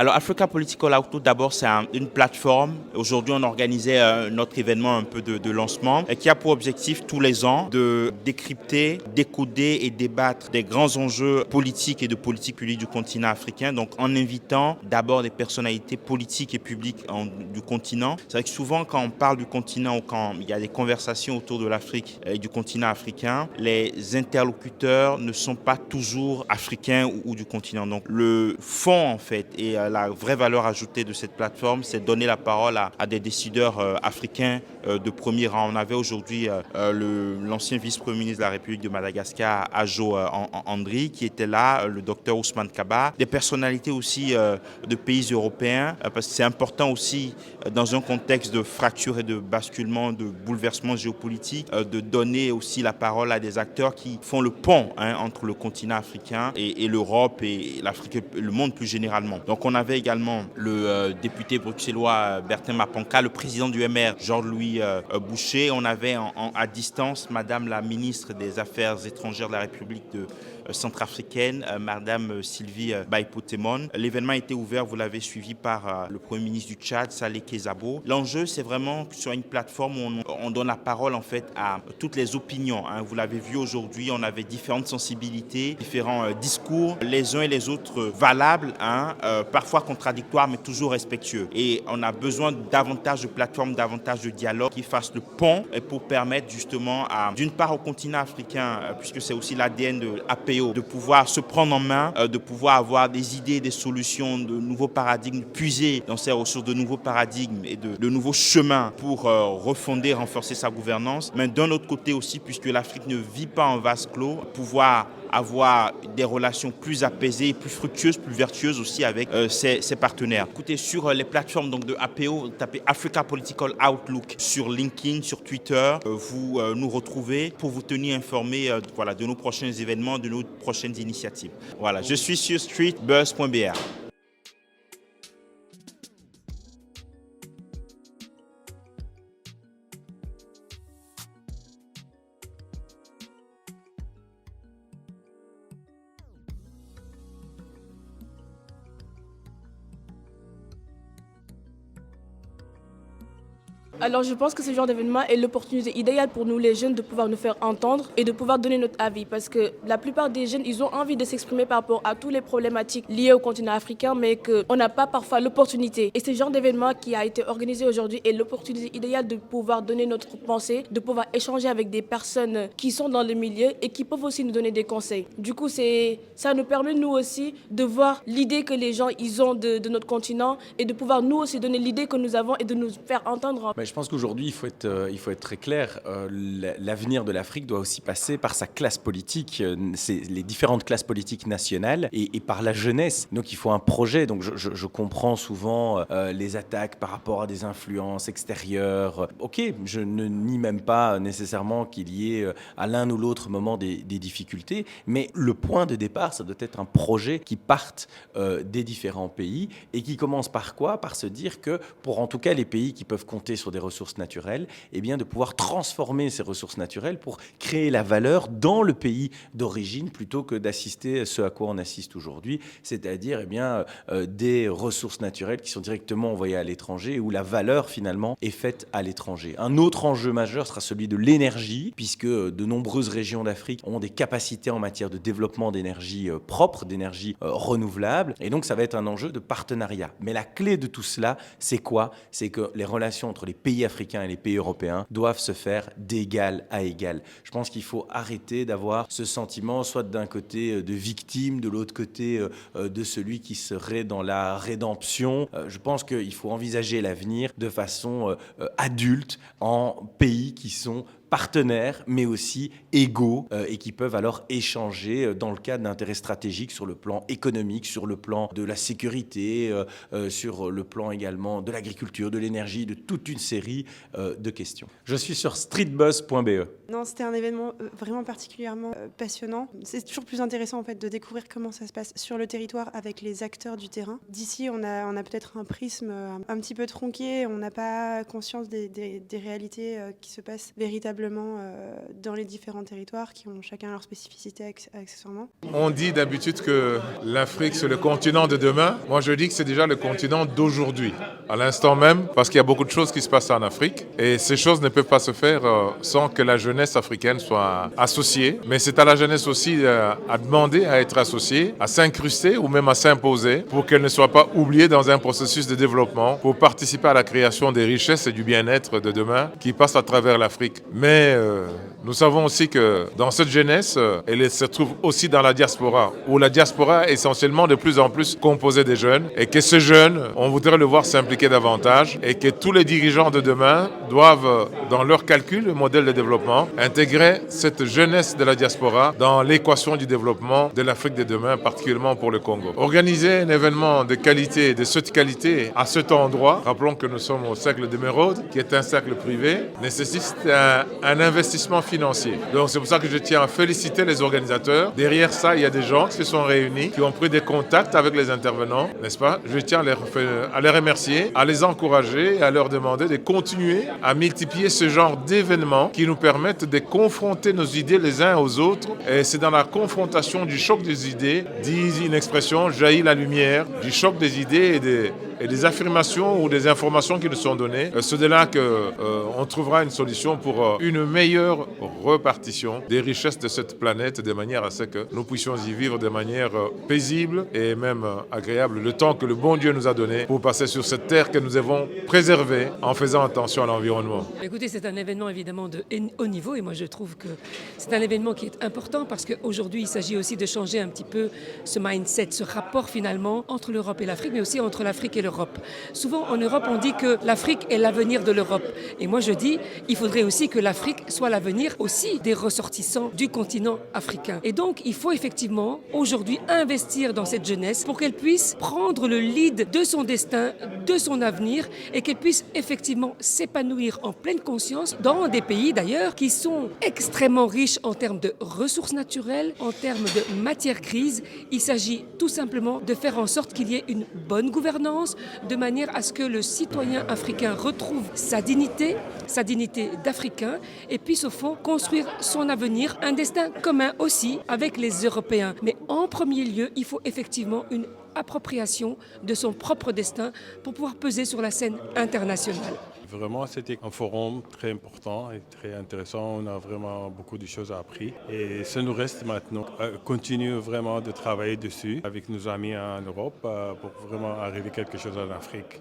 Alors Africa Political Outlook, d'abord, c'est une plateforme. Aujourd'hui, on organisait notre événement un peu de lancement qui a pour objectif tous les ans de décrypter, décoder et débattre des grands enjeux politiques et de politique publique du continent africain. Donc en invitant d'abord des personnalités politiques et publiques du continent. C'est vrai que souvent quand on parle du continent ou quand il y a des conversations autour de l'Afrique et du continent africain, les interlocuteurs ne sont pas toujours africains ou du continent. Donc le fond en fait et la vraie valeur ajoutée de cette plateforme, c'est donner la parole à des décideurs africains de premier rang. On avait aujourd'hui l'ancien vice-premier ministre de la République de Madagascar, Ajo Andry, qui était là, le docteur Ousmane Kaba, des personnalités aussi de pays européens, parce que c'est important aussi dans un contexte de fracture et de basculement, de bouleversement géopolitique, de donner aussi la parole à des acteurs qui font le pont entre le continent africain et l'Europe et l'Afrique, le monde plus généralement. Donc on avait également le député bruxellois Bertin Mapanka, le président du MR Jean-Louis Boucher. On avait à distance Madame la ministre des Affaires étrangères de la République centrafricaine, Madame Sylvie Baïpotémon. L'événement a été ouvert, vous l'avez suivi par le Premier ministre du Tchad, Saleh Kezabo. L'enjeu, c'est vraiment sur une plateforme où on donne la parole en fait à toutes les opinions. Vous l'avez vu aujourd'hui, on avait différentes sensibilités, différents discours, les uns et les autres valables, parfois contradictoires, mais toujours respectueux. Et on a besoin davantage de plateformes, davantage de dialogues qui fassent le pont et pour permettre justement d'une part au continent africain, puisque c'est aussi l'ADN de APO, de pouvoir se prendre en main, de pouvoir avoir des idées, des solutions, de nouveaux paradigmes, puiser dans ces ressources de nouveaux paradigmes et de nouveaux chemins pour refonder, renforcer sa gouvernance. Mais d'un autre côté aussi, puisque l'Afrique ne vit pas en vase clos, pouvoir avoir des relations plus apaisées, plus fructueuses, plus vertueuses aussi avec ses partenaires. Écoutez, sur les plateformes donc, de APO, tapez Africa Political Outlook sur LinkedIn, sur Twitter. Vous nous retrouvez pour vous tenir informé de nos prochains événements, de nos prochaines initiatives. Voilà, je suis sur streetbuzz.br. Alors je pense que ce genre d'événement est l'opportunité idéale pour nous les jeunes de pouvoir nous faire entendre et de pouvoir donner notre avis parce que la plupart des jeunes, ils ont envie de s'exprimer par rapport à toutes les problématiques liées au continent africain mais qu'on n'a pas parfois l'opportunité. Et ce genre d'événement qui a été organisé aujourd'hui est l'opportunité idéale de pouvoir donner notre pensée, de pouvoir échanger avec des personnes qui sont dans le milieu et qui peuvent aussi nous donner des conseils. Du coup, ça nous permet nous aussi de voir l'idée que les gens ils ont de notre continent et de pouvoir nous aussi donner l'idée que nous avons et de nous faire entendre. Je pense qu'aujourd'hui, il faut être très clair. L'avenir de l'Afrique doit aussi passer par sa classe politique, les différentes classes politiques nationales et par la jeunesse. Donc il faut un projet. Donc je comprends souvent les attaques par rapport à des influences extérieures. Ok, je ne nie même pas nécessairement qu'il y ait à l'un ou l'autre moment des difficultés, mais le point de départ, ça doit être un projet qui parte des différents pays et qui commence par quoi? Par se dire que pour en tout cas les pays qui peuvent compter sur des ressources naturelles, eh bien de pouvoir transformer ces ressources naturelles pour créer la valeur dans le pays d'origine plutôt que d'assister à ce à quoi on assiste aujourd'hui, c'est-à-dire des ressources naturelles qui sont directement envoyées à l'étranger où la valeur finalement est faite à l'étranger. Un autre enjeu majeur sera celui de l'énergie puisque de nombreuses régions d'Afrique ont des capacités en matière de développement d'énergie propre, d'énergie renouvelable et donc ça va être un enjeu de partenariat. Mais la clé de tout cela, c'est quoi? C'est que les relations entre les pays africains et les pays européens doivent se faire d'égal à égal. Je pense qu'il faut arrêter d'avoir ce sentiment, soit d'un côté de victime, de l'autre côté de celui qui serait dans la rédemption. Je pense qu'il faut envisager l'avenir de façon adulte en pays qui sont partenaires, mais aussi égaux et qui peuvent alors échanger dans le cadre d'intérêts stratégiques sur le plan économique, sur le plan de la sécurité, sur le plan également de l'agriculture, de l'énergie, de toute une série de questions. Je suis sur streetbuzz.be. Non, c'était un événement vraiment particulièrement passionnant. C'est toujours plus intéressant en fait de découvrir comment ça se passe sur le territoire avec les acteurs du terrain. D'ici, on a peut-être un prisme un petit peu tronqué, on n'a pas conscience des réalités qui se passent véritablement équitablement dans les différents territoires qui ont chacun leur spécificité accessoirement. On dit d'habitude que l'Afrique c'est le continent de demain. Moi je dis que c'est déjà le continent d'aujourd'hui, à l'instant même, parce qu'il y a beaucoup de choses qui se passent en Afrique et ces choses ne peuvent pas se faire sans que la jeunesse africaine soit associée. Mais c'est à la jeunesse aussi à demander à être associée, à s'incruster ou même à s'imposer pour qu'elle ne soit pas oubliée dans un processus de développement, pour participer à la création des richesses et du bien-être de demain qui passe à travers l'Afrique. Mais nous savons aussi que dans cette jeunesse, elle se trouve aussi dans la diaspora, où la diaspora est essentiellement de plus en plus composée des jeunes et que ces jeunes, on voudrait le voir s'impliquer davantage et que tous les dirigeants de demain doivent, dans leur calcul, le modèle de développement, intégrer cette jeunesse de la diaspora dans l'équation du développement de l'Afrique de demain, particulièrement pour le Congo. Organiser un événement de qualité, de cette qualité, à cet endroit, rappelons que nous sommes au cercle d'Émeraude, qui est un cercle privé, nécessite un investissement financier. Donc c'est pour ça que je tiens à féliciter les organisateurs. Derrière ça, il y a des gens qui se sont réunis, qui ont pris des contacts avec les intervenants, n'est-ce pas? Je tiens à les remercier, à les encourager, à leur demander de continuer à multiplier ce genre d'événements qui nous permettent de confronter nos idées les uns aux autres. Et c'est dans la confrontation du choc des idées, dit une expression, jaillit la lumière, du choc des idées et des affirmations ou des informations qui nous sont données. C'est de là qu'on trouvera une solution pour une meilleure repartition des richesses de cette planète, de manière à ce que nous puissions y vivre de manière paisible et même agréable, le temps que le bon Dieu nous a donné pour passer sur cette terre que nous avons préservée en faisant attention à l'environnement. Écoutez, c'est un événement évidemment de haut niveau et moi je trouve que c'est un événement qui est important parce qu'aujourd'hui il s'agit aussi de changer un petit peu ce mindset, ce rapport finalement entre l'Europe et l'Afrique, mais aussi entre l'Afrique et l'Europe. Souvent en Europe on dit que l'Afrique est l'avenir de l'Europe et moi je dis il faudrait aussi que l'Afrique soit l'avenir aussi des ressortissants du continent africain. Et donc il faut effectivement aujourd'hui investir dans cette jeunesse pour qu'elle puisse prendre le lead de son destin, de son avenir et qu'elle puisse effectivement s'épanouir en pleine conscience dans des pays d'ailleurs qui sont extrêmement riches en termes de ressources naturelles, en termes de matières grises. Il s'agit tout simplement de faire en sorte qu'il y ait une bonne gouvernance de manière à ce que le citoyen africain retrouve sa dignité d'Africain et puisse au fond construire son avenir, un destin commun aussi avec les Européens. Mais en premier lieu, il faut effectivement une appropriation de son propre destin pour pouvoir peser sur la scène internationale. Vraiment, c'était un forum très important et très intéressant. On a vraiment beaucoup de choses appris. Et ça nous reste maintenant à continuer vraiment de travailler dessus avec nos amis en Europe pour vraiment arriver à quelque chose en Afrique.